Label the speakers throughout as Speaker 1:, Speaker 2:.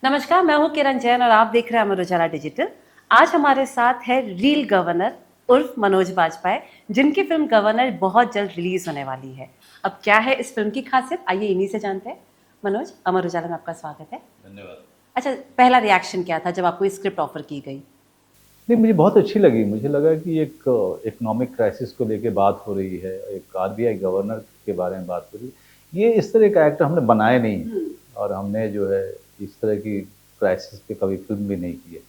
Speaker 1: नमस्कार, मैं हूं किरण जैन और आप देख रहे हैं अमर उजाला डिजिटल। आज हमारे साथ है रील गवर्नर उर्फ मनोज बाजपेयी, जिनकी फिल्म गवर्नर बहुत जल्द रिलीज होने वाली है। अब क्या है इस फिल्म की खासियत, आइए इन्हीं से जानते हैं। मनोज, अमर उजाला में आपका स्वागत है।
Speaker 2: धन्यवाद।
Speaker 1: अच्छा, पहला रिएक्शन क्या था जब आपको स्क्रिप्ट ऑफर की गई?
Speaker 2: नहीं, मुझे बहुत अच्छी लगी। मुझे लगा कि एक इकोनॉमिक क्राइसिस को लेके बात हो रही है, एक आरबीआई गवर्नर के बारे में बात हो रही है। ये इस तरह का एक्टर हमने बनाए नहीं है और हमने जो है इस तरह की क्राइसिस पे कभी फिल्म भी नहीं की है।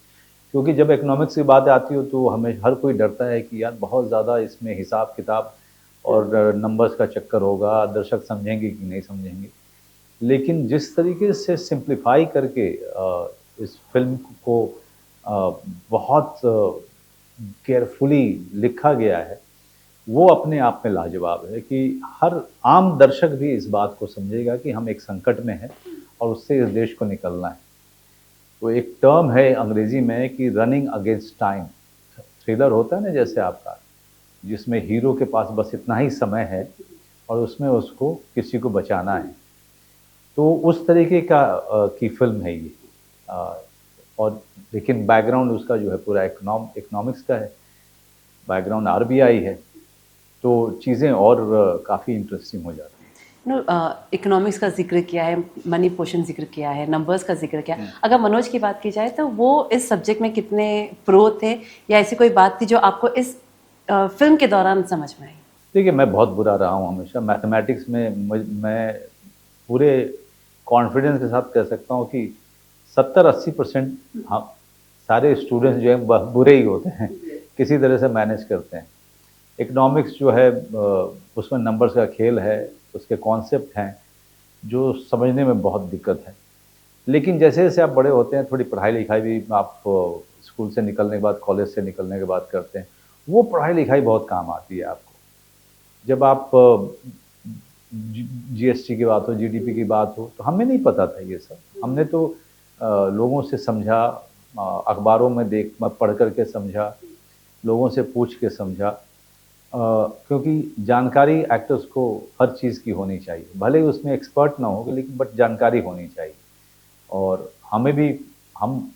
Speaker 2: क्योंकि जब इकोनॉमिक्स की बात आती हो तो हमें हर कोई डरता है कि यार बहुत ज़्यादा इसमें हिसाब किताब और नंबर्स का चक्कर होगा, दर्शक समझेंगे कि नहीं समझेंगे। लेकिन जिस तरीके से सिंप्लीफाई करके इस फिल्म को बहुत केयरफुली लिखा गया है, वो अपने आप में लाजवाब है कि हर आम दर्शक भी इस बात को समझेगा कि हम एक संकट में हैं और उससे इस देश को निकलना है। तो एक टर्म है अंग्रेजी में कि रनिंग अगेंस्ट टाइम। थ्रिलर होता है ना जैसे आपका, जिसमें हीरो के पास बस इतना ही समय है और उसमें उसको किसी को बचाना है। तो उस तरीके की फ़िल्म है ये। अ, और लेकिन बैकग्राउंड उसका जो है पूरा इकोनॉमिक्स का है, बैकग्राउंड आरबीआई है, तो चीज़ें और काफ़ी इंटरेस्टिंग हो जाती हैं।
Speaker 1: इकोनॉमिक्स का जिक्र किया है, मनी पोर्शन जिक्र किया है, नंबर्स का जिक्र किया है।
Speaker 2: हुँ।
Speaker 1: अगर मनोज की बात की जाए तो वो इस सब्जेक्ट में कितने प्रो थे, या ऐसी कोई बात थी जो आपको इस फिल्म के दौरान समझ में आई?
Speaker 2: देखिए, मैं बहुत बुरा रहा हूँ हमेशा मैथमेटिक्स में। मैं पूरे कॉन्फिडेंस के साथ कह सकता हूँ कि 70-80% हम सारे स्टूडेंट्स जो हैं बुरे ही होते हैं, किसी तरह से मैनेज करते हैं। इकोनॉमिक्स जो है उसमें नंबर्स का खेल है, उसके कॉन्सेप्ट हैं जो समझने में बहुत दिक्कत है। लेकिन जैसे-जैसे आप बड़े होते हैं, थोड़ी पढ़ाई-लिखाई भी आप स्कूल से निकलने के बाद, कॉलेज से निकलने के बाद करते हैं, वो पढ़ाई-लिखाई बहुत काम आती है आपको। जब आप जीएसटी की बात हो, जीडीपी की बात हो, तो हमें नहीं पता था ये सब। हमने तो लोगों से समझा, अखबारों में पढ़ कर के समझा, लोगों से पूछ के समझा। क्योंकि जानकारी एक्टर्स को हर चीज़ की होनी चाहिए, भले ही उसमें एक्सपर्ट ना हो, लेकिन बट जानकारी होनी चाहिए। और हमें भी, हम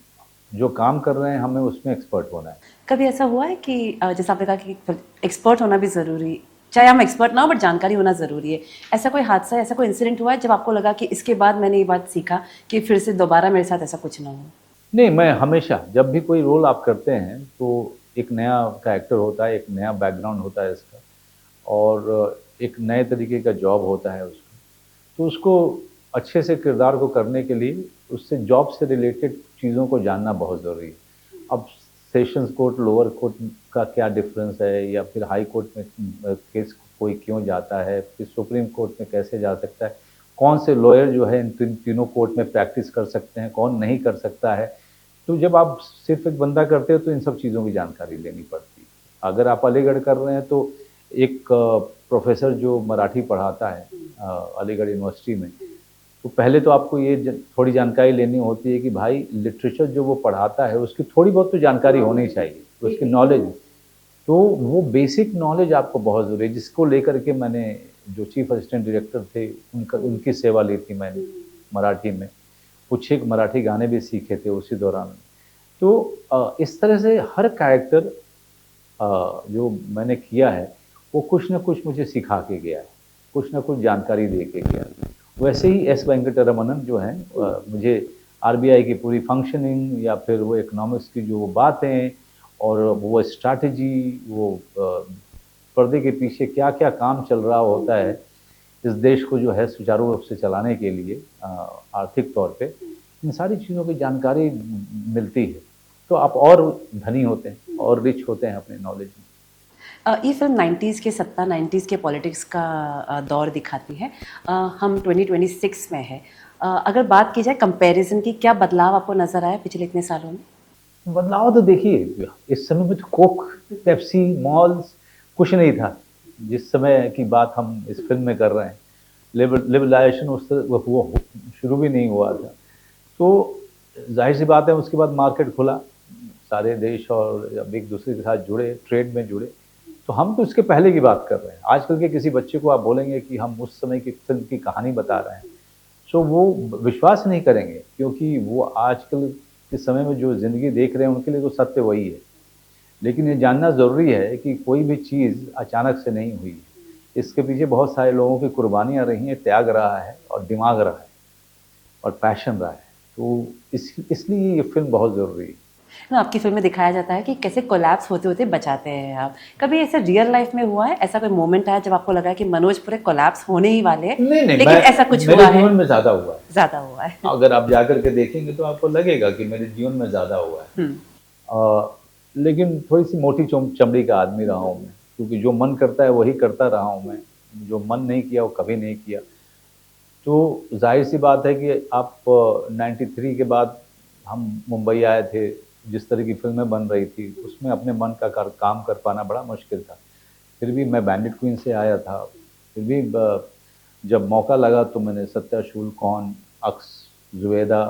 Speaker 2: जो काम कर रहे हैं हमें उसमें एक्सपर्ट होना है।
Speaker 1: कभी ऐसा हुआ है कि जैसे आपने कहा कि एक्सपर्ट होना भी ज़रूरी, चाहे हम एक्सपर्ट ना हो बट जानकारी होना ज़रूरी है। ऐसा कोई हादसा, ऐसा कोई इंसिडेंट हुआ है जब आपको लगा कि इसके बाद मैंने ये बात सीखा कि फिर से दोबारा मेरे साथ ऐसा कुछ ना हो?
Speaker 2: नहीं, मैं हमेशा जब भी कोई रोल आप करते हैं तो एक नया कैरेक्टर होता है, एक नया बैकग्राउंड होता है इसका, और एक नए तरीके का जॉब होता है उसका। तो उसको अच्छे से किरदार को करने के लिए उससे जॉब से रिलेटेड चीज़ों को जानना बहुत ज़रूरी है। अब सेशंस कोर्ट, लोअर कोर्ट का क्या डिफ़रेंस है, या फिर हाई कोर्ट में केस कोई क्यों जाता है, फिर सुप्रीम कोर्ट में कैसे जा सकता है, कौन से लॉयर जो है इन तीनों कोर्ट में प्रैक्टिस कर सकते हैं, कौन नहीं कर सकता है। तो जब आप सिर्फ एक बंदा करते हो तो इन सब चीज़ों की जानकारी लेनी पड़ती है। अगर आप अलीगढ़ कर रहे हैं तो एक प्रोफेसर जो मराठी पढ़ाता है अलीगढ़ यूनिवर्सिटी में, तो पहले तो आपको ये थोड़ी जानकारी लेनी होती है कि भाई लिटरेचर जो वो पढ़ाता है उसकी थोड़ी बहुत तो जानकारी होनी चाहिए, उसकी नॉलेज। तो वो बेसिक नॉलेज आपको बहुत ज़रूरी है, जिसको लेकर के मैंने, जो चीफ असिस्टेंट डायरेक्टर थे उनकी सेवा ली थी मैंने मराठी में। कुछ एक मराठी गाने भी सीखे थे उसी दौरान। तो इस तरह से हर कैरेक्टर जो मैंने किया है वो कुछ न कुछ मुझे सिखा के गया है, कुछ न कुछ जानकारी दे के गया है। वैसे ही एस वेंकटरमणन जो हैं, मुझे आरबीआई की पूरी फंक्शनिंग या फिर वो इकोनॉमिक्स की जो बातें और वो स्ट्रैटेजी, वो पर्दे के पीछे क्या-क्या काम चल रहा होता है इस देश को जो है सुचारू रूप से चलाने के लिए, आर्थिक तौर पे, इन सारी चीज़ों की जानकारी मिलती है। तो आप और धनी होते हैं और रिच होते हैं अपने नॉलेज में।
Speaker 1: ये फिल्म 90s के, सत्ता 90s के पॉलिटिक्स का दौर दिखाती है। हम 2026 में है। अगर बात की जाए कंपैरिजन की, क्या बदलाव आपको नज़र आया पिछले इतने सालों में?
Speaker 2: बदलाव तो देखिए, इस समय में तो कोक, पेप्सी, मॉल्स कुछ नहीं था। जिस समय की बात हम इस फ़िल्म में कर रहे हैं, लिबरलाइज़ेशन उस वो शुरू भी नहीं हुआ था। तो ज़ाहिर-सी बात है उसके बाद मार्केट खुला, सारे देश और अब एक-दूसरे के साथ जुड़े, ट्रेड में जुड़े। तो हम तो इसके पहले की बात कर रहे हैं। आजकल के किसी बच्चे को आप बोलेंगे कि हम उस समय की फ़िल्म की कहानी बता रहे हैं, सो वो विश्वास नहीं करेंगे, क्योंकि वो आजकल के समय में जो ज़िंदगी देख रहे हैं उनके लिए तो सत्य वही है। लेकिन ये जानना ज़रूरी है कि कोई भी चीज़ अचानक से नहीं हुई है। इसके पीछे बहुत सारे लोगों की कुर्बानियाँ रही हैं, त्याग रहा है और दिमाग रहा है और पैशन रहा है। तो इसलिए ये फ़िल्म बहुत ज़रूरी है।
Speaker 1: ना आपकी फिल्म में दिखाया जाता है कि कैसे कोलैप्स होते होते बचाते हैं आप। कभी ऐसे रियल लाइफ में हुआ है, ऐसा कोई मोमेंट आया जब आपको लगा कि मनोज पूरे कोलैप्स होने ही वाले हैं,
Speaker 2: नहीं, नहीं,
Speaker 1: लेकिन ऐसा कुछ
Speaker 2: मेरे
Speaker 1: हुआ है?
Speaker 2: जीवन में ज़्यादा हुआ है।
Speaker 1: ज़्यादा हुआ है।
Speaker 2: अगर आप जाकर के देखेंगे तो आपको लगेगा कि मेरे जीवन में ज़्यादा हुआ है।
Speaker 1: हुँ।
Speaker 2: लेकिन थोड़ी-सी मोटी चमड़ी का आदमी रहा हूँ मैं, क्योंकि जो मन करता है वही करता रहा हूँ मैं। जो मन नहीं किया वो कभी नहीं किया। तो ज़ाहिर-सी बात है कि आप 93 के बाद हम मुंबई आए थे, जिस तरह की फ़िल्में बन रही थी, उसमें अपने मन का काम कर पाना बड़ा मुश्किल था। फिर भी मैं बैंडिट क्वीन से आया था, फिर भी जब मौका लगा तो मैंने सत्या शूल, कौन, अक्स, ज़ुबैदा,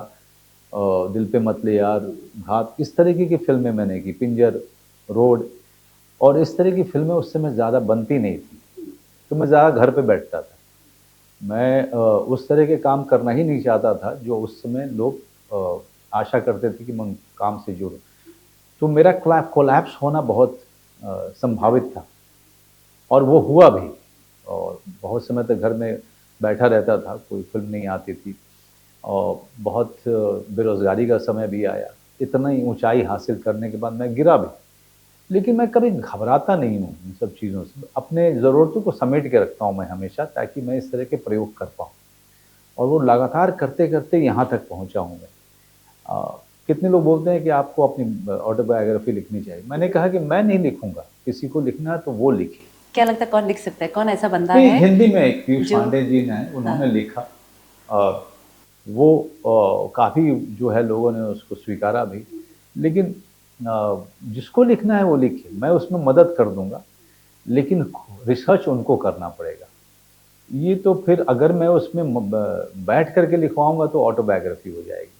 Speaker 2: दिल पे मत ले यार, घात, इस तरीके की फ़िल्में मैंने की, पिंजर, रोड, और इस तरह की फ़िल्में उस समय ज़्यादा बनती नहीं थी, तो मैं ज़्यादा घर पे बैठता था। मैं उस तरह के काम करना ही नहीं चाहता था जो उस समय लोग आशा करते थे कि मैं काम से जुड़ूँ। तो मेरा कोलैप्स होना बहुत संभावित था और वो हुआ भी, और बहुत समय तक घर में बैठा रहता था, कोई फ़िल्म नहीं आती थी और बहुत बेरोज़गारी का समय भी आया। इतनी ऊँचाई हासिल करने के बाद मैं गिरा भी, लेकिन मैं कभी घबराता नहीं हूँ इन सब चीज़ों से। अपने ज़रूरतों को समेट के रखता हूँ मैं हमेशा, ताकि मैं इस तरह के प्रयोग कर पाऊँ, और वो लगातार करते-करते यहाँ तक पहुँचा हूँ मैं। कितने लोग बोलते हैं कि आपको अपनी ऑटोबायोग्राफ़ी लिखनी चाहिए। मैंने कहा कि मैं नहीं लिखूँगा, किसी को लिखना है तो वो लिखे।
Speaker 1: क्या लगता है कौन लिख सकता है? कौन ऐसा बंदा
Speaker 2: नहीं,
Speaker 1: है
Speaker 2: हिंदी में एक पीयूष
Speaker 1: जो
Speaker 2: पांडे जी ने
Speaker 1: हाँ,
Speaker 2: उन्होंने लिखा। वो काफ़ी जो है लोगों ने उसको स्वीकारा भी। लेकिन जिसको लिखना है वो लिखे, मैं उसमें मदद कर दूँगा, लेकिन रिसर्च उनको करना पड़ेगा। ये तो फिर अगर मैं उसमें बैठ कर के लिखवाऊँगा तो ऑटोबायोग्राफ़ी हो जाएगी,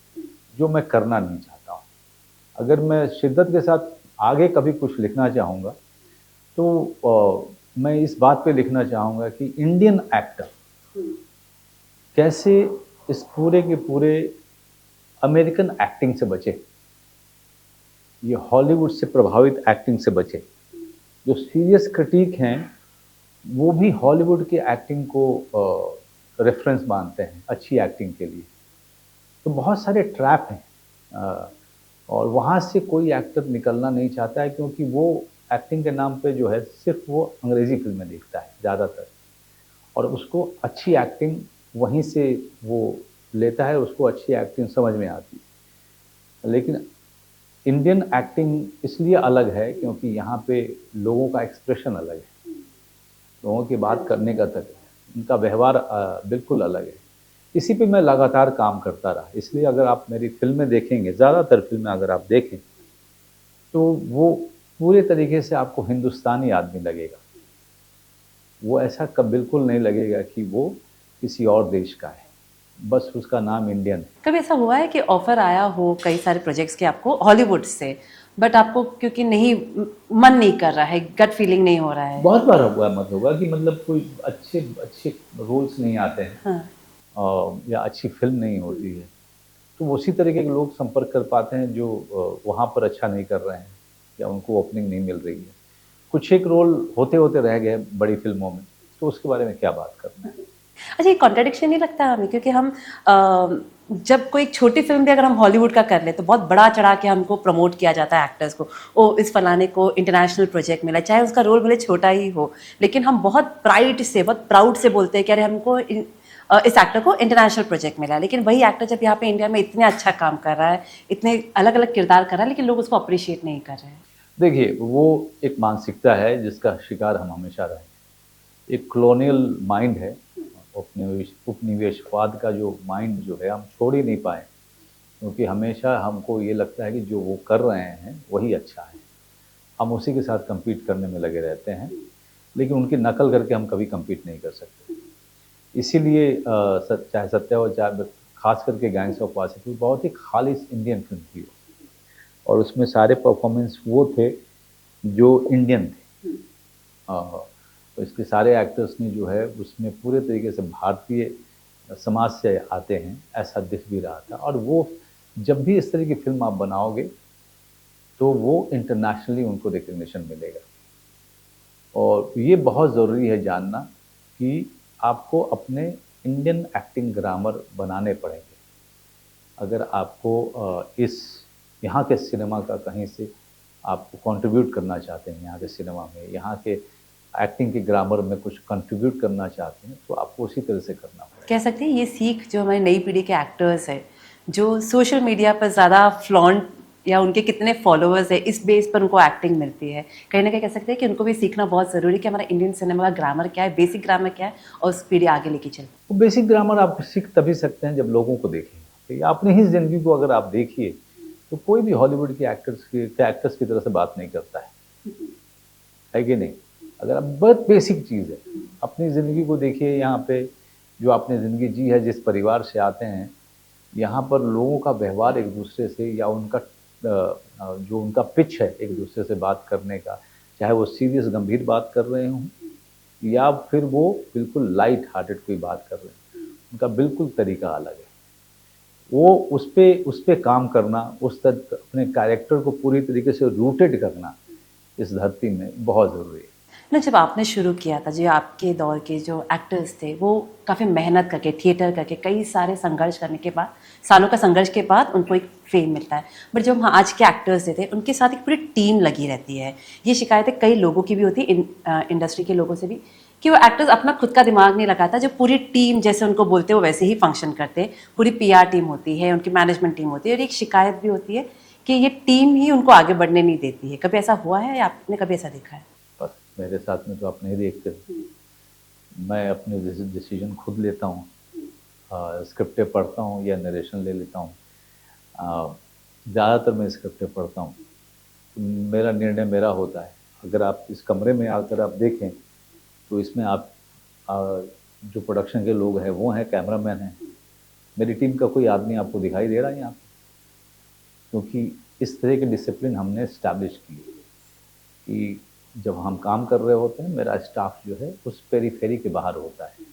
Speaker 2: जो मैं करना नहीं चाहता हूँ। अगर मैं शिद्दत के साथ आगे कभी कुछ लिखना चाहूँगा, तो मैं इस बात पे लिखना चाहूँगा कि इंडियन एक्टर कैसे इस पूरे के पूरे अमेरिकन एक्टिंग से बचे, ये हॉलीवुड से प्रभावित एक्टिंग से बचे। जो सीरियस क्रिटिक हैं, वो भी हॉलीवुड की एक्टिंग को रेफ़रेंस मानते हैं अच्छी एक्टिंग के लिए। तो बहुत सारे ट्रैप हैं, और वहाँ से कोई एक्टर निकलना नहीं चाहता है, क्योंकि वो एक्टिंग के नाम पे जो है सिर्फ़ वो अंग्रेज़ी फ़िल्में देखता है ज़्यादातर, और उसको अच्छी एक्टिंग वहीं से वो लेता है, उसको अच्छी एक्टिंग समझ में आती है। लेकिन इंडियन एक्टिंग इसलिए अलग है क्योंकि यहाँ पे लोगों का एक्सप्रेशन अलग है, लोगों की बात करने का तरीका है, उनका व्यवहार बिल्कुल अलग है। इसी पे मैं लगातार काम करता रहा। इसलिए अगर आप मेरी फ़िल्में देखेंगे, ज़्यादातर फ़िल्में अगर आप देखें, तो वो पूरे तरीके से आपको हिंदुस्तानी आदमी लगेगा। वो ऐसा कब बिल्कुल नहीं लगेगा कि वो किसी और देश का है। बस उसका नाम इंडियन है।
Speaker 1: कभी ऐसा हुआ है कि ऑफर आया हो कई सारे प्रोजेक्ट्स के आपको हॉलीवुड से, बट आपको क्योंकि नहीं मन नहीं कर रहा है, गट फीलिंग नहीं हो रहा है?
Speaker 2: बहुत बार हुआ मत होगा कि मतलब कोई अच्छे अच्छे रोल्स नहीं आते हैं,
Speaker 1: हाँ।
Speaker 2: या अच्छी फ़िल्म नहीं होती है। तो उसी तरीके के लोग संपर्क कर पाते हैं जो वहाँ पर अच्छा नहीं कर रहे हैं या उनको ओपनिंग नहीं मिल रही है। कुछ एक रोल होते-होते रह गए बड़ी फ़िल्मों में, तो उसके बारे में क्या बात करना है।
Speaker 1: अच्छा, ये कॉन्ट्रडिक्शन नहीं लगता हमें, क्योंकि हम जब कोई छोटी फिल्म भी अगर हम हॉलीवुड का कर ले तो बहुत बड़ा चढ़ा के हमको प्रमोट किया जाता है एक्टर्स को, ओ इस फलाने को इंटरनेशनल प्रोजेक्ट मिला, चाहे उसका रोल भले छोटा ही हो, लेकिन हम बहुत प्राइड से, बहुत प्राउड से बोलते हैं कि अरे हमको इस एक्टर को इंटरनेशनल प्रोजेक्ट मिला। लेकिन वही एक्टर जब यहाँ पे इंडिया में इतने अच्छा काम कर रहा है, इतने अलग अलग किरदार कर रहा है, लेकिन लोग उसको अप्रिशिएट नहीं कर रहे हैं।
Speaker 2: देखिए, वो एक मानसिकता है जिसका शिकार हम हमेशा रहे हैं। एक कॉलोनियल माइंड है, उपनिवेशवाद का जो माइंड जो है हम छोड़ ही नहीं पाए, क्योंकि हमेशा हमको ये लगता है कि जो वो कर रहे हैं वही अच्छा है। हम उसी के साथ कम्पीट करने में लगे रहते हैं, लेकिन उनकी नकल करके हम कभी कम्पीट नहीं कर सकते। इसीलिए चाहे सत्या हो, चाहे ख़ास करके गैंग्स ऑफ वासेपुर बहुत ही खालिस इंडियन फ़िल्म थी वो, और उसमें सारे परफ़ॉर्मेंस वो थे जो इंडियन थे। तो इसके सारे एक्टर्स ने जो है उसमें पूरे तरीके से भारतीय समाज से आते हैं, ऐसा दिख भी रहा था। और वो जब भी इस तरह की फ़िल्म आप बनाओगे, तो वो इंटरनेशनली उनको रिकॉग्निशन मिलेगा। और ये बहुत ज़रूरी है जानना कि आपको अपने इंडियन एक्टिंग ग्रामर बनाने पड़ेंगे। अगर आपको इस यहाँ के सिनेमा का कहीं से आप कंट्रीब्यूट करना चाहते हैं, यहाँ के सिनेमा में, यहाँ के एक्टिंग के ग्रामर में कुछ कंट्रीब्यूट करना चाहते हैं, तो आपको उसी तरह से करना पड़ेगा।
Speaker 1: कह सकते हैं ये सीख जो हमारी नई पीढ़ी के एक्टर्स है, जो सोशल मीडिया पर ज़्यादा फ्लॉन्ट या उनके कितने फॉलोअर्स है, इस बेस पर उनको एक्टिंग मिलती है, कहीं ना कहीं कह सकते हैं कि उनको भी सीखना बहुत ज़रूरी है कि हमारा इंडियन सिनेमा का ग्रामर क्या है, बेसिक ग्रामर क्या है, और उस पीढ़ी आगे लेके चले।
Speaker 2: वो बेसिक ग्रामर आप सीख तभी सकते हैं जब लोगों को देखेंगे। या अपनी ही ज़िंदगी को अगर आप देखिए, तो कोई भी हॉलीवुड के एक्टर्स की तरह से बात नहीं करता है कि नहीं? अगर आप बहुत बेसिक चीज़ है, अपनी ज़िंदगी को देखिए। यहाँ पे जो आपने ज़िंदगी जी है, जिस परिवार से आते हैं, यहाँ पर लोगों का व्यवहार एक दूसरे से, या उनका जो उनका पिच है एक दूसरे से बात करने का, चाहे वो सीरियस गंभीर बात कर रहे हों, या फिर वो बिल्कुल लाइट हार्टेड कोई बात कर रहे हैं, उनका बिल्कुल तरीका अलग है। वो उस पे काम करना, उस तक अपने कैरेक्टर को पूरी तरीके से रूटेड करना इस धरती में बहुत ज़रूरी है।
Speaker 1: ना जब आपने शुरू किया था, जो आपके दौर के जो एक्टर्स थे वो काफ़ी मेहनत करके, थिएटर करके, कई सारे संघर्ष करने के बाद, सालों का संघर्ष के बाद उनको एक फेम मिलता है। बट जो हाँ आज के एक्टर्स थे उनके साथ एक पूरी टीम लगी रहती है। ये शिकायतें कई लोगों की भी होती है, इंडस्ट्री के लोगों से भी, कि वो एक्टर्स अपना खुद का दिमाग नहीं लगाता, जो पूरी टीम जैसे उनको बोलते हैं वो वैसे ही फंक्शन करते हैं। पूरी पीआर टीम होती है, उनकी मैनेजमेंट टीम होती है, और एक शिकायत भी होती है कि ये टीम ही उनको आगे बढ़ने नहीं देती है। कभी ऐसा हुआ है या आपने कभी ऐसा देखा है?
Speaker 2: बस मेरे साथ में तो आप नहीं देखते। मैं अपने डिसीजन खुद लेता हूँ, स्क्रिप्टें पढ़ता हूँ या नरेशन ले लेता हूँ। ज़्यादातर मैं स्क्रिप्टें पढ़ता हूँ। मेरा निर्णय मेरा होता है। अगर आप इस कमरे में आकर आप देखें, तो इसमें आप जो प्रोडक्शन के लोग हैं वो हैं, कैमरामैन हैं। मेरी टीम का कोई आदमी आपको दिखाई दे रहा है यहाँ पे? क्योंकि इस तरह के डिसिप्लिन हमने इस्टेब्लिश किए कि जब हम काम कर रहे होते हैं, मेरा स्टाफ जो है उस पेरीफेरी के बाहर होता है,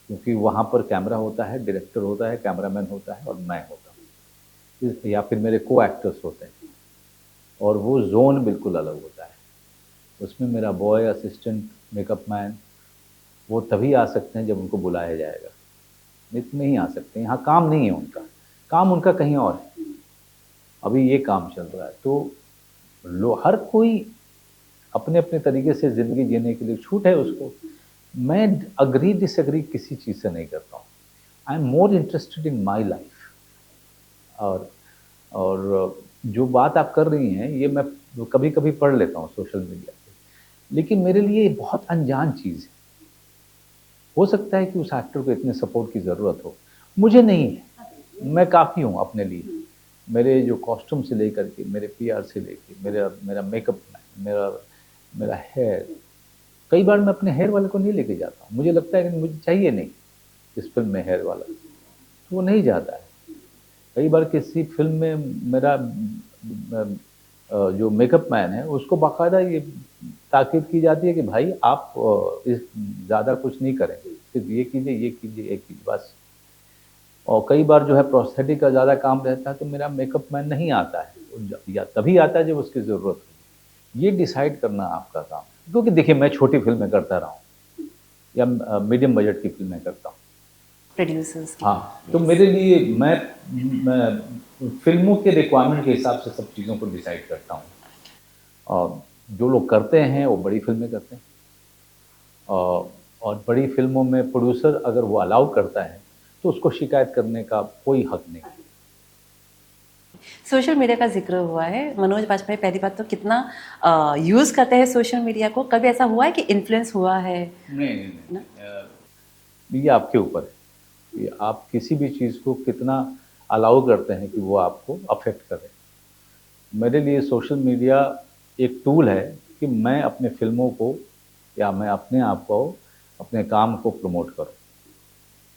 Speaker 2: क्योंकि वहाँ पर कैमरा होता है, डायरेक्टर होता है, कैमरामैन होता है और मैं होता हूँ, या फिर मेरे को एक्टर्स होते हैं। और वो जोन बिल्कुल अलग होता है। उसमें मेरा बॉय, असिस्टेंट, मेकअप मैन वो तभी आ सकते हैं जब उनको बुलाया जाएगा, नहीं तो नहीं आ सकते। यहाँ काम नहीं है उनका, काम उनका कहीं और है। अभी ये काम चल रहा है, तो हर कोई अपने अपने तरीके से ज़िंदगी जीने के लिए छूट है उसको। मैं अग्री डिसएग्री किसी चीज़ से नहीं करता हूँ। I am more interested in my life. और जो बात आप कर रही हैं, ये मैं कभी कभी पढ़ लेता हूँ सोशल मीडिया पे, लेकिन मेरे लिए ये बहुत अनजान चीज़ है। हो सकता है कि उस एक्टर को इतने सपोर्ट की ज़रूरत हो, मुझे नहीं है। मैं काफ़ी हूँ अपने लिए। मेरे जो कॉस्ट्यूम से लेकर के, मेरे पीआर से लेके, मेरा मेकअप, मेरा मेरा हेयर, कई बार मैं अपने हेयर वाले को नहीं लेके जाता हूँ। मुझे लगता है कि मुझे चाहिए नहीं इस फिल्म में हेयर वाला, तो वो नहीं जाता है। कई बार किसी फिल्म में मेरा जो मेकअप मैन है उसको बाकायदा ये ताकीद की जाती है कि भाई आप इस ज़्यादा कुछ नहीं करेंगे, सिर्फ ये कीजिए, ये कीजिए, ये कीजिए बस। और कई बार जो है प्रोस्थेटिक का ज़्यादा काम रहता है, तो मेरा मेकअप मैन नहीं आता है, या तभी आता है जब उसकी ज़रूरत होगी। ये डिसाइड करना आपका काम है। क्योंकि देखिए, मैं छोटी फिल्में करता रहा हूँ या मीडियम बजट की फिल्में करता हूँ,
Speaker 1: प्रोड्यूसर्स की।
Speaker 2: हाँ, तो मेरे लिए मैं फिल्मों के रिक्वायरमेंट के हिसाब से सब चीज़ों को डिसाइड करता हूँ। और जो लोग करते हैं वो बड़ी फिल्में करते हैं, और बड़ी फिल्मों में प्रोड्यूसर अगर वो अलाउ करता है तो उसको शिकायत करने का कोई हक नहीं है।
Speaker 1: सोशल मीडिया का जिक्र हुआ है, मनोज बाजपेयी पहली बात तो कितना यूज़ करते हैं सोशल मीडिया को, कभी ऐसा हुआ है कि इन्फ्लुएंस हुआ है?
Speaker 2: नहीं, ये आपके ऊपर है कि आप किसी भी चीज़ को कितना अलाउ करते हैं कि वो आपको अफेक्ट करे। मेरे लिए सोशल मीडिया एक टूल है कि मैं अपने फिल्मों को या मैं अपने आप को, अपने काम को प्रमोट करूं।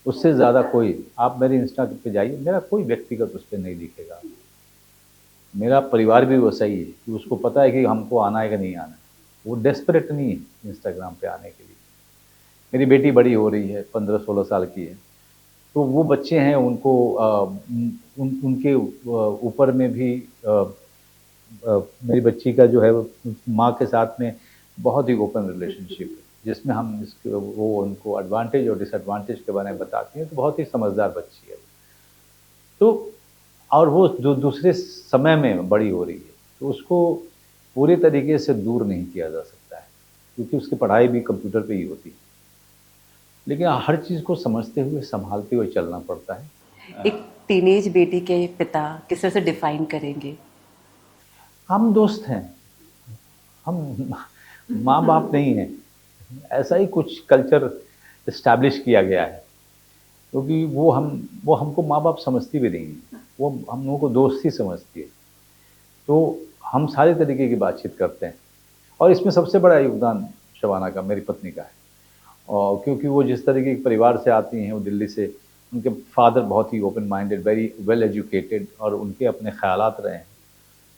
Speaker 2: उससे ज़्यादा कोई, आप मेरे इंस्टा पे जाइए, मेरा कोई व्यक्तिगत उस पर नहीं दिखेगा। मेरा परिवार भी वैसा ही है कि उसको पता है कि हमको आना है कि नहीं आना है। वो डेस्परेट नहीं है इंस्टाग्राम पे आने के लिए। मेरी बेटी बड़ी हो रही है, 15-16 साल की है, तो वो बच्चे हैं उनको उनके ऊपर में भी मेरी बच्ची का जो है वो माँ के साथ में बहुत ही ओपन रिलेशनशिप है, जिसमें हम इसके वो उनको एडवांटेज और डिसएडवांटेज के बारे में बताती हैं, तो बहुत ही समझदार बच्ची है। तो और वो जो दूसरे समय में बड़ी हो रही है, तो उसको पूरे तरीके से दूर नहीं किया जा सकता है, क्योंकि उसकी पढ़ाई भी कंप्यूटर पे ही होती है। लेकिन हर चीज़ को समझते हुए, सँभालते हुए चलना पड़ता है।
Speaker 1: एक टीनेज बेटी के पिता किस तरह से डिफाइन करेंगे?
Speaker 2: हम दोस्त हैं, हम माँ-बाप नहीं हैं। ऐसा ही कुछ कल्चर एस्टैब्लिश किया गया है, क्योंकि वो हमको माँ-बाप समझती भी नहीं है। वो हम लोगों को दोस्त ही समझती है। तो हम सारे तरीके की बातचीत करते हैं और इसमें सबसे बड़ा योगदान शबाना का, मेरी पत्नी का है। और क्योंकि वो जिस तरीके के परिवार से आती हैं, वो दिल्ली से, उनके फादर बहुत ही open minded, very well educated और उनके अपने ख़यालात रहे हैं।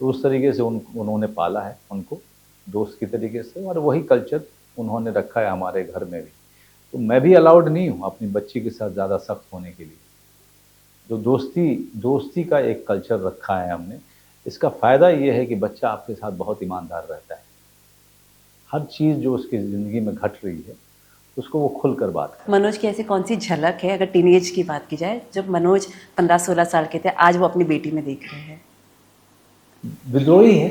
Speaker 2: तो उस तरीके से उन्होंने पाला है उनको दोस्त की तरीके से, और वही कल्चर उन्होंने रखा है हमारे घर में भी। तो मैं भी अलाउड नहीं हूँ अपनी बच्ची के साथ ज़्यादा सख्त होने के लिए। जो दोस्ती दोस्ती का एक कल्चर रखा है हमने, इसका फ़ायदा ये है कि बच्चा आपके साथ बहुत ईमानदार रहता है। हर चीज़ जो उसकी ज़िंदगी में घट रही है, उसको वो खुल कर बात करता
Speaker 1: मनोज की ऐसी कौन सी झलक है, अगर टीनेज की बात की जाए, जब मनोज 15-16 साल के थे, आज वो अपनी बेटी में देख रहे हैं?
Speaker 2: है। विद्रोही है,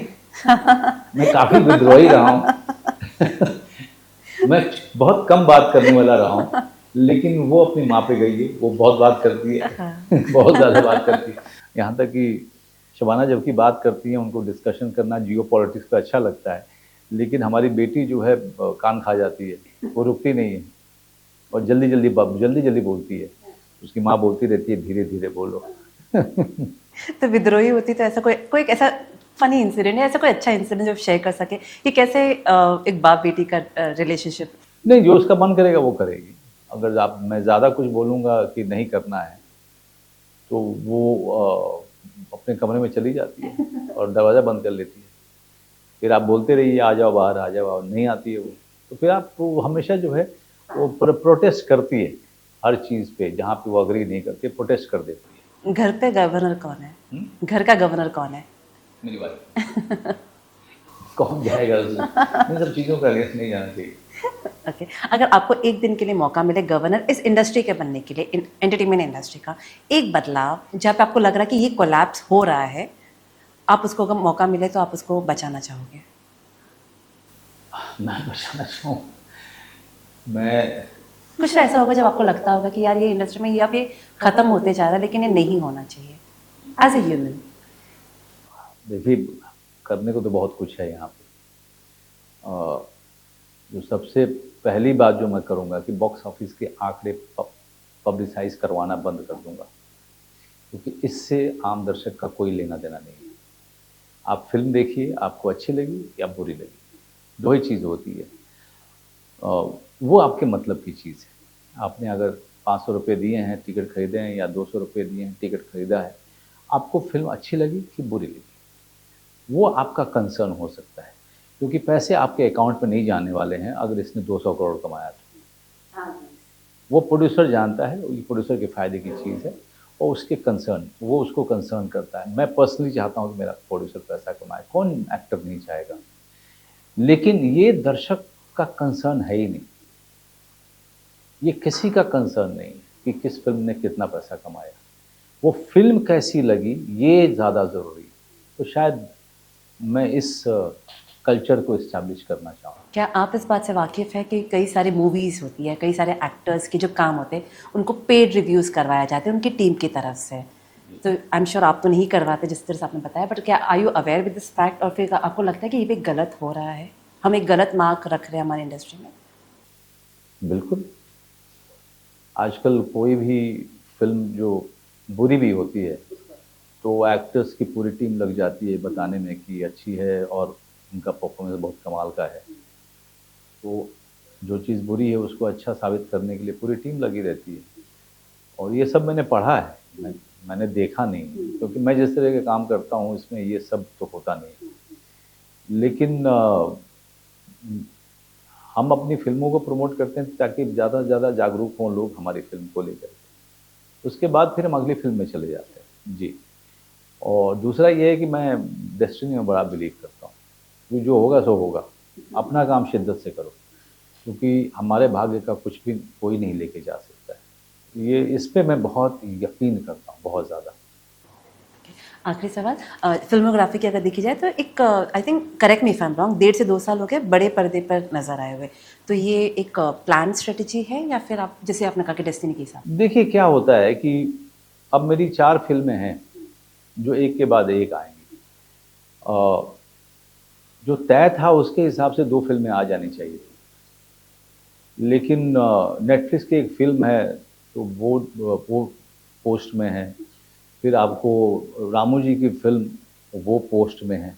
Speaker 2: मैं काफ़ी विद्रोही रहा हूँ। मैं बहुत कम बात करने वाला रहा हूँ, लेकिन वो अपनी माँ पे गई है, वो बहुत बात करती है।
Speaker 1: हाँ।
Speaker 2: बहुत ज़्यादा बात करती है। यहाँ तक कि शबाना जबकि बात करती हैं, उनको डिस्कशन करना जियो पॉलिटिक्स पे अच्छा लगता है, लेकिन हमारी बेटी जो है कान खा जाती है, वो रुकती नहीं है और जल्दी-जल्दी बोलती है। उसकी माँ बोलती रहती है, धीरे-धीरे बोलो।
Speaker 1: तो विद्रोही होती तो ऐसा कोई कोई एक ऐसा फनी इंसिडेंट या ऐसा कोई अच्छा इंसिडेंट जो शेयर कर सके कि कैसे एक बाप बेटी का रिलेशनशिप?
Speaker 2: नहीं, जो उसका मन करेगा वो करेगी। अगर आप मैं ज़्यादा कुछ बोलूँगा कि नहीं करना है, तो वो अपने कमरे में चली जाती है और दरवाज़ा बंद कर लेती है। फिर आप बोलते रहिए, आ जाओ बाहर, आ जाओ, नहीं आती है वो। तो फिर आप वो हमेशा जो है वो प्रोटेस्ट करती है हर चीज़ पे, जहाँ पे वो एग्री नहीं करती, प्रोटेस्ट कर देती है।
Speaker 1: घर पे गवर्नर कौन है?
Speaker 2: हुँ?
Speaker 1: घर का गवर्नर कौन है?
Speaker 2: मेरी वाइफ़। कौन जाएगा उसमें? इन सब चीज़ों का रेस नहीं जाना चाहिए।
Speaker 1: ओके, अगर आपको एक दिन के लिए मौका मिले गवर्नर इस इंडस्ट्री के बनने के लिए, एंटरटेनमेंट इंडस्ट्री का एक बदलाव जहाँ पे आपको लग रहा है कि ये कोलैप्स हो रहा है, आप उसको अगर मौका मिले तो आप उसको बचाना चाहोगे?
Speaker 2: मैं बचाना चाहूँ, मैं
Speaker 1: कुछ ऐसा होगा जब आपको लगता होगा कि यार ये इंडस्ट्री में ये अब ये खत्म होते जा रहा है, लेकिन ये नहीं होना चाहिए एज ए ह्यूमन?
Speaker 2: देखिए, करने को तो बहुत कुछ है यहाँ पे। जो सबसे पहली बात जो मैं करूँगा कि बॉक्स ऑफिस के आंकड़े पब्लिसाइज़ करवाना बंद कर दूँगा, क्योंकि इससे आम दर्शक का कोई लेना देना नहीं है। आप फ़िल्म देखिए, आपको अच्छी लगी या बुरी लगी, 2 ही चीज़ होती है। वो आपके मतलब की चीज़ है। आपने अगर ₹500 दिए हैं, टिकट खरीदे हैं, या ₹200 दिए हैं, टिकट खरीदा है, आपको फ़िल्म अच्छी लगी कि बुरी लगी, वो आपका कंसर्न हो सकता है, क्योंकि पैसे आपके अकाउंट में नहीं जाने वाले हैं अगर इसने 200 करोड़ कमाया तो। वो प्रोड्यूसर जानता है, ये प्रोड्यूसर के फ़ायदे की चीज़ है और उसके कंसर्न, वो उसको कंसर्न करता है। मैं पर्सनली चाहता हूँ कि मेरा प्रोड्यूसर पैसा कमाए, कौन एक्टर नहीं चाहेगा? लेकिन ये दर्शक का कंसर्न है ही नहीं। ये किसी का कंसर्न नहीं है कि किस फ़िल्म ने कितना पैसा कमाया। वो फ़िल्म कैसी लगी, ये ज़्यादा ज़रूरी है। तो शायद मैं इस कल्चर को एस्टैब्लिश करना चाहूँ।
Speaker 1: क्या आप इस बात से वाकिफ़ हैं कि कई सारी मूवीज़ होती है, कई सारे एक्टर्स के जो काम होते हैं, उनको पेड रिव्यूज़ करवाए जाते हैं उनकी टीम की तरफ से? तो आई एम श्योर आप तो नहीं करवाते जिस तरह से आपने बताया, बट क्या are you aware with this fact, और फिर आपको लगता है कि ये भी गलत हो रहा है, हम एक गलत मार्क रख रहे हैं हमारी इंडस्ट्री में?
Speaker 2: बिल्कुल, आजकल कोई भी फ़िल्म जो बुरी भी होती है, तो एक्टर्स की पूरी टीम लग जाती है बताने में कि अच्छी है और उनका परफ़ॉर्मेंस बहुत कमाल का है। तो जो चीज़ बुरी है उसको अच्छा साबित करने के लिए पूरी टीम लगी रहती है। और ये सब मैंने पढ़ा है, मैंने देखा नहीं है, क्योंकि मैं जिस तरह का काम करता हूँ इसमें ये सब तो होता नहीं है। लेकिन हम अपनी फ़िल्मों को प्रमोट करते हैं ताकि ज़्यादा से ज़्यादा जागरूक हों लोग हमारी फ़िल्म को लेकर के। उसके बाद फिर हम अगली फिल्म में चले जाते हैं जी। और दूसरा ये है कि मैं डेस्टिनी में बड़ा बिलीव करता हूँ, जो होगा सो होगा, अपना काम शिद्दत से करो, क्योंकि हमारे भाग्य का कुछ भी कोई नहीं लेके जा सकता है। ये इस पे मैं बहुत यकीन करता हूँ, बहुत ज़्यादा।
Speaker 1: आखिरी सवाल, फिल्मोग्राफी की अगर देखी जाए तो एक I think, correct me if I am wrong, 1.5 से 2 साल हो गए बड़े पर्दे पर नजर आए हुए, तो ये एक प्लान स्ट्रेटजी है या फिर आप जैसे आपने कहा कि डेस्टिनी के हिसाब
Speaker 2: देखिए क्या होता है कि अब मेरी 4 फिल्में हैं जो एक के बाद एक आएंगी। जो तय था उसके हिसाब से 2 फिल्में आ जानी चाहिए थी, लेकिन नेटफ्लिक्स की एक फिल्म है तो वो पोस्ट में है, फिर आपको रामू जी की फिल्म वो पोस्ट में है,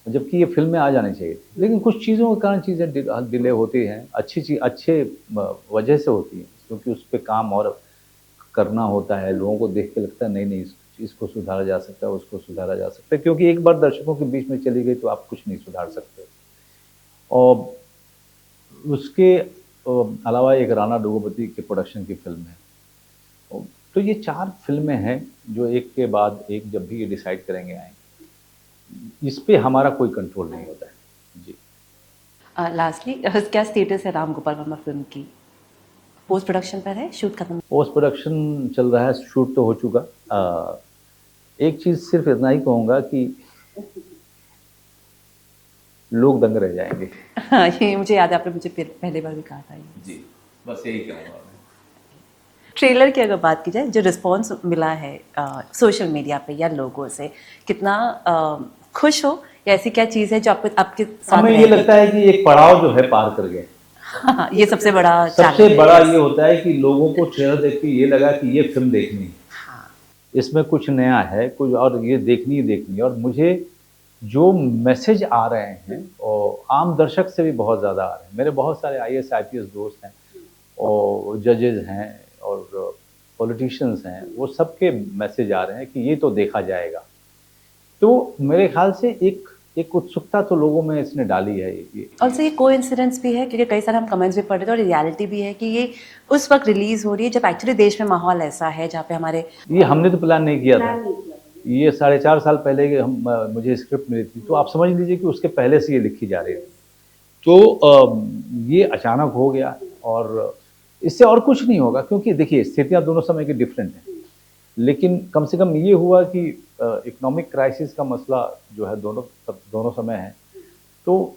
Speaker 2: जबकि ये फिल्में आ जानी चाहिए थी, लेकिन कुछ चीज़ों के कारण चीज़ें डिले होती हैं। अच्छे वजह से होती हैं, क्योंकि उस पर काम और करना होता है, लोगों को देख के लगता है नहीं नहीं इसको सुधारा जा सकता है, उसको सुधारा जा सकता है, क्योंकि एक बार दर्शकों के बीच में चली गई तो आप कुछ नहीं सुधार सकते। और उसके अलावा एक राणा डग्गुबाती के प्रोडक्शन की फिल्म है। तो ये 4 फिल्में हैं जो एक के बाद एक जब भी ये डिसाइड करेंगे आएंगे, इस पे हमारा कोई कंट्रोल नहीं होता है जी।
Speaker 1: लास्टली, क्या स्टेटस है राम गोपाल वर्मा फिल्म की? पोस्ट प्रोडक्शन पर है, शूट खत्म?
Speaker 2: पोस्ट प्रोडक्शन चल रहा है, शूट तो हो चुका। एक चीज़ सिर्फ इतना ही कहूँगा कि लोग दंग रह जाएंगे।
Speaker 1: हाँ, ये मुझे याद है, आपने मुझे पहले बार भी कहा था ये।
Speaker 2: जी, बस यही कहूँगा।
Speaker 1: ट्रेलर की अगर बात की जाए, जो रिस्पॉन्स मिला है सोशल मीडिया पे या लोगों से, कितना खुश हो, या ऐसी क्या चीज़ है जो आपके साथ
Speaker 2: हमें ये
Speaker 1: रहेगी?
Speaker 2: लगता है कि एक पड़ाव जो है पार कर गए।
Speaker 1: हाँ, ये सबसे बड़ा
Speaker 2: सबसे
Speaker 1: challenge
Speaker 2: बड़ा
Speaker 1: है।
Speaker 2: ये होता है कि लोगों को ट्रेलर देख के ये लगा कि ये फिल्म देखनी है,
Speaker 1: हाँ,
Speaker 2: इसमें कुछ नया है, कुछ और ये देखनी ही देखनी है। और मुझे जो मैसेज आ रहे हैं और आम दर्शक से भी बहुत ज़्यादा आ रहे हैं। मेरे बहुत सारे IAS IPS दोस्त हैं और जजेस हैं और पॉलिटिशियंस हैं, वो सबके मैसेज आ रहे हैं कि ये तो देखा जाएगा। तो मेरे ख्याल से एक उत्सुकता तो लोगों में इसने डाली है ये।
Speaker 1: ऑल्सो ये कोइंसिडेंस भी है, क्योंकि कई सारे हम कमेंट्स भी पढ़ रहे थे, और रियलिटी भी है कि ये उस वक्त रिलीज हो रही है जब एक्चुअली देश में माहौल ऐसा है जहाँ पे हमारे
Speaker 2: ये हमने तो प्लान नहीं किया था। ये 4.5 साल पहले मुझे स्क्रिप्ट मिली थी, तो आप समझ लीजिए कि उसके पहले से ये लिखी जा रही थी। तो ये अचानक हो गया, और इससे और कुछ नहीं होगा, क्योंकि देखिए स्थितियाँ दोनों समय की डिफरेंट हैं, लेकिन कम से कम ये हुआ कि इकोनॉमिक क्राइसिस का मसला जो है दोनों समय है, तो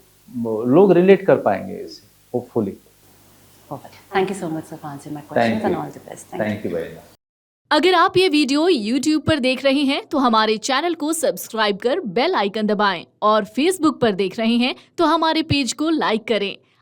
Speaker 2: लोग रिलेट कर पाएंगे इससे, hopefully.
Speaker 1: Thank you so much for answering my questions and all the best.
Speaker 2: Thank you very much.
Speaker 3: अगर आप ये वीडियो YouTube पर देख रहे हैं तो हमारे चैनल को सब्सक्राइब कर बेल आइकन दबाएं, और Facebook पर देख रहे हैं तो हमारे पेज को लाइक करें।